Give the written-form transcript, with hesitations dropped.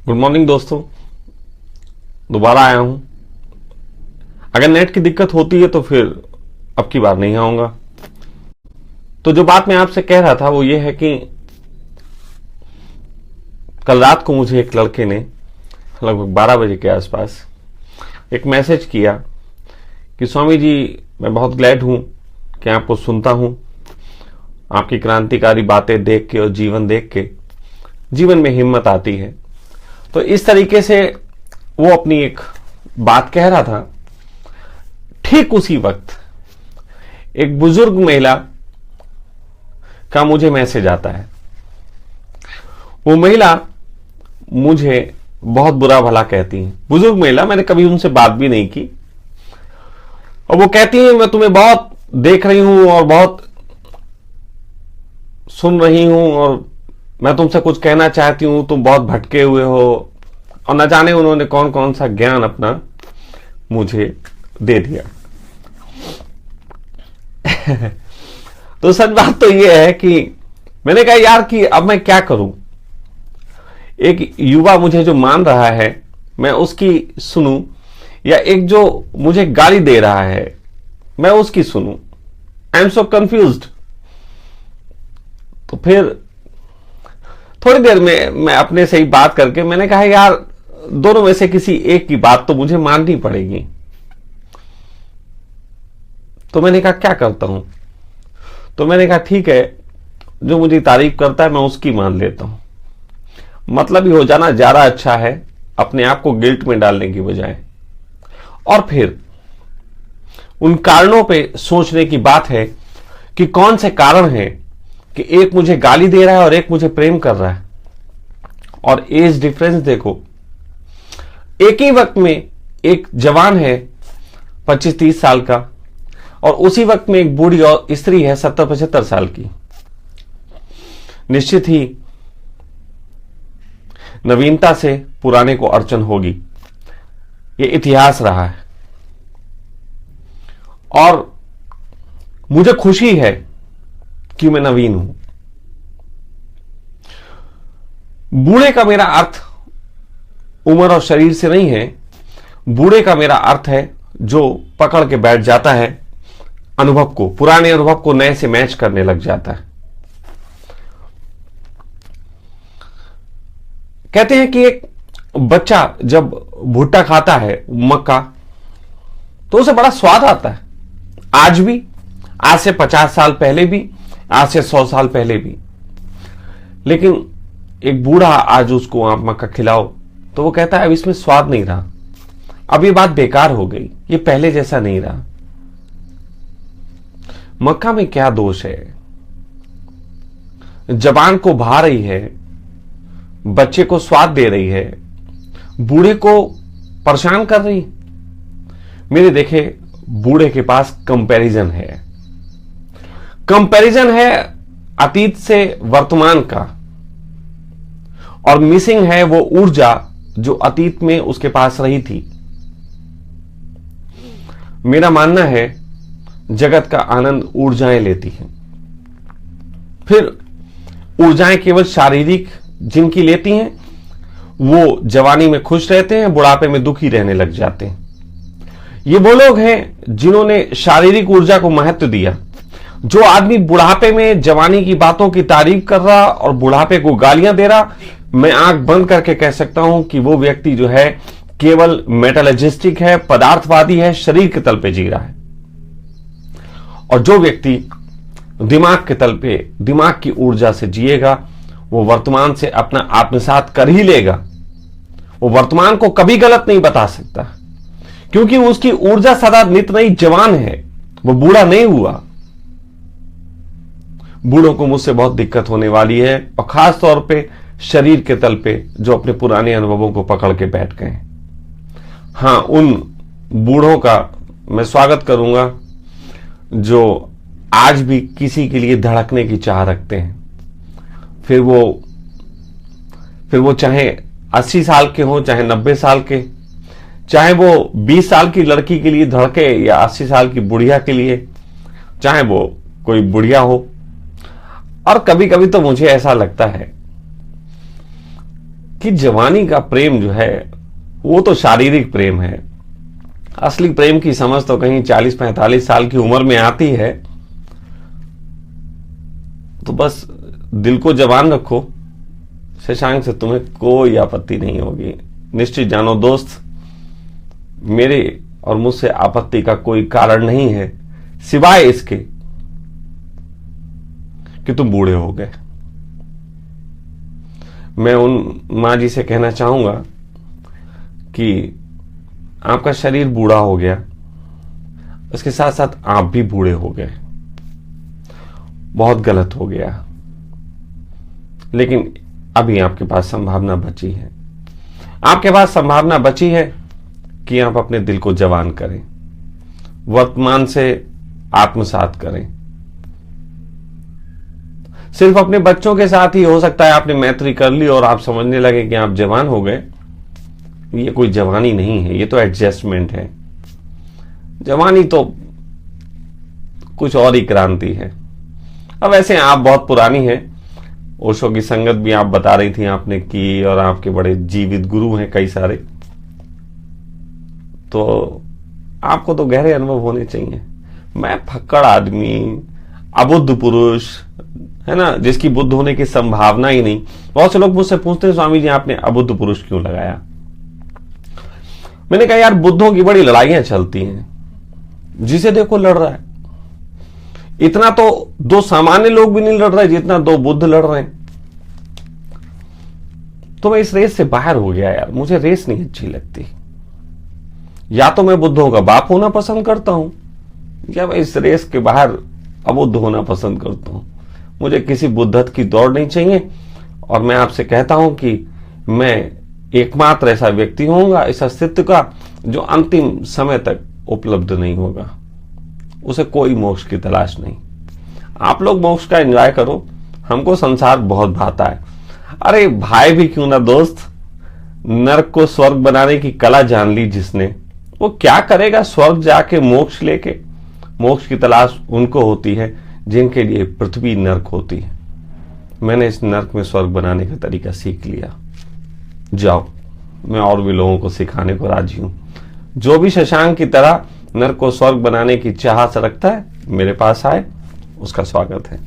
Good morning दोस्तों, दोबारा आया हूं। अगर नेट की दिक्कत होती है तो फिर अब की बार नहीं आऊंगा। तो जो बात मैं आपसे कह रहा था वो ये है कि कल रात को मुझे एक लड़के ने लगभग 12 बजे के आसपास एक मैसेज किया कि स्वामी जी, मैं बहुत ग्लैड हूं कि आपको सुनता हूं। आपकी क्रांतिकारी बातें देख के और जीवन देख के जीवन में हिम्मत आती है। तो इस तरीके से वो अपनी एक बात कह रहा था। ठीक उसी वक्त एक बुजुर्ग महिला का मुझे मैसेज आता है। वो महिला मुझे बहुत बुरा भला कहती है। बुजुर्ग महिला, मैंने कभी उनसे बात भी नहीं की, और वो कहती है मैं तुम्हें बहुत देख रही हूं और बहुत सुन रही हूं और मैं तुमसे कुछ कहना चाहती हूं, तुम बहुत भटके हुए हो। और न जाने उन्होंने कौन कौन सा ज्ञान अपना मुझे दे दिया। तो सच बात तो यह है कि मैंने कहा यार कि अब मैं क्या करूं। एक युवा मुझे जो मान रहा है मैं उसकी सुनूं, या एक जो मुझे गाली दे रहा है मैं उसकी सुनूं। I am so confused. तो फिर थोड़ी देर में मैं अपने से ही बात करके मैंने कहा यार दोनों में से किसी एक की बात तो मुझे माननी पड़ेगी। तो मैंने कहा क्या करता हूं। तो मैंने कहा ठीक है, जो मुझे तारीफ करता है मैं उसकी मान लेता हूं। मतलब ही हो जाना ज्यादा अच्छा है, अपने आप को गिल्ट में डालने की बजाय। और फिर उन कारणों पे सोचने की बात है कि कौन से कारण हैं कि एक मुझे गाली दे रहा है और एक मुझे प्रेम कर रहा है। और एज डिफरेंस देखो, एक ही वक्त में एक जवान है 25-30 साल का, और उसी वक्त में एक बूढ़ी और स्त्री है 70-75 साल की। निश्चित ही नवीनता से पुराने को अड़चन होगी, ये इतिहास रहा है। और मुझे खुशी है कि मैं नवीन हूं। बूढ़े का मेरा अर्थ उम्र और शरीर से नहीं है। बूढ़े का मेरा अर्थ है जो पकड़ के बैठ जाता है अनुभव को, पुराने अनुभव को नए से मैच करने लग जाता है। कहते हैं कि एक बच्चा जब भुट्टा खाता है मक्का, तो उसे बड़ा स्वाद आता है। आज भी, आज से 50 साल पहले भी, आज से 100 साल पहले भी। लेकिन एक बूढ़ा आज उसको आप मक्का खिलाओ तो वो कहता है अब इसमें स्वाद नहीं रहा, अब ये बात बेकार हो गई, ये पहले जैसा नहीं रहा। मक्का में क्या दोष है? जवान को भा रही है, बच्चे को स्वाद दे रही है, बूढ़े को परेशान कर रही। मेरे देखे बूढ़े के पास कंपैरिजन है। कंपैरिजन है अतीत से वर्तमान का, और मिसिंग है वो ऊर्जा जो अतीत में उसके पास रही थी। मेरा मानना है जगत का आनंद ऊर्जाएं लेती हैं। फिर ऊर्जाएं केवल शारीरिक जिनकी लेती हैं वो जवानी में खुश रहते हैं, बुढ़ापे में दुखी रहने लग जाते हैं। ये वो लोग हैं जिन्होंने शारीरिक ऊर्जा को महत्व दिया। जो आदमी बुढ़ापे में जवानी की बातों की तारीफ कर रहा और बुढ़ापे को गालियां दे रहा, मैं आंख बंद करके कह सकता हूं कि वो व्यक्ति जो है केवल मेटलर्जिस्टिक है, पदार्थवादी है, शरीर के तल पे जी रहा है। और जो व्यक्ति दिमाग के तल पे, दिमाग की ऊर्जा से जिएगा, वो वर्तमान से अपना आत्मसात कर ही लेगा। वो वर्तमान को कभी गलत नहीं बता सकता, क्योंकि उसकी ऊर्जा सदा नित नई जवान है, वो बूढ़ा नहीं हुआ। बूढ़ों को मुझसे बहुत दिक्कत होने वाली है, और खास तौर पे शरीर के तल पे जो अपने पुराने अनुभवों को पकड़ के बैठ गए। हां, उन बूढ़ों का मैं स्वागत करूंगा जो आज भी किसी के लिए धड़कने की चाह रखते हैं। फिर वो चाहे 80 साल के हो, चाहे 90 साल के, चाहे वो 20 साल की लड़की के लिए धड़के या 80 साल की बुढ़िया के लिए, चाहे वो कोई बुढ़िया हो। और कभी कभी तो मुझे ऐसा लगता है कि जवानी का प्रेम जो है वो तो शारीरिक प्रेम है। असली प्रेम की समझ तो कहीं 40-45 साल की उम्र में आती है। तो बस दिल को जवान रखो, शशांक से तुम्हें कोई आपत्ति नहीं होगी। निश्चित जानो दोस्त, मेरे और मुझसे आपत्ति का कोई कारण नहीं है सिवाय इसके कि तुम बूढ़े हो गए। मैं उन मां जी से कहना चाहूंगा कि आपका शरीर बूढ़ा हो गया, उसके साथ साथ आप भी बूढ़े हो गए। बहुत गलत हो गया, लेकिन अभी आपके पास संभावना बची है। आपके पास संभावना बची है कि आप अपने दिल को जवान करें, वर्तमान से आत्मसात करें। सिर्फ अपने बच्चों के साथ ही हो सकता है आपने मैत्री कर ली और आप समझने लगे कि आप जवान हो गए। ये कोई जवानी नहीं है, ये तो एडजस्टमेंट है। जवानी तो कुछ और ही क्रांति है। अब वैसे आप बहुत पुरानी हैं, ओशो की संगत भी आप बता रही थी आपने की, और आपके बड़े जीवित गुरु हैं कई सारे, तो आपको तो गहरे अनुभव होने चाहिए। मैं फक्कड़ आदमी, अबुद्ध पुरुष है ना, जिसकी बुद्ध होने की संभावना ही नहीं। बहुत से लोग मुझसे पूछते हैं स्वामी जी आपने अबुद्ध पुरुष क्यों लगाया। मैंने कहा यार बुद्धों की बड़ी लड़ाइयां चलती हैं, जिसे देखो लड़ रहा है। इतना तो दो सामान्य लोग भी नहीं लड़ रहे जितना दो बुद्ध लड़ रहे हैं। तो मैं इस रेस से बाहर हो गया यार, मुझे रेस नहीं अच्छी लगती। या तो मैं बुद्धों का बाप होना पसंद करता हूं, या मैं इस रेस के बाहर अबुद्ध होना पसंद करता हूं। मुझे किसी बुद्धत्व की दौड़ नहीं चाहिए, और मैं आपसे कहता हूं कि मैं एकमात्र ऐसा व्यक्ति होऊंगा इस अस्तित्व का जो अंतिम समय तक उपलब्ध नहीं होगा। उसे कोई मोक्ष की तलाश नहीं। आप लोग मोक्ष का एंजॉय करो, हमको संसार बहुत भाता है। अरे भाई भी क्यों ना दोस्त, नरक को स्वर्ग बनाने की कला जान ली जिसने, वो क्या करेगा स्वर्ग जाके मोक्ष लेके। मोक्ष की तलाश उनको होती है जिनके लिए पृथ्वी नरक होती है। मैंने इस नरक में स्वर्ग बनाने का तरीका सीख लिया। जाओ, मैं और भी लोगों को सिखाने को राजी हूं। जो भी शशांक की तरह नरक को स्वर्ग बनाने की चाहत रखता है, मेरे पास आए, उसका स्वागत है।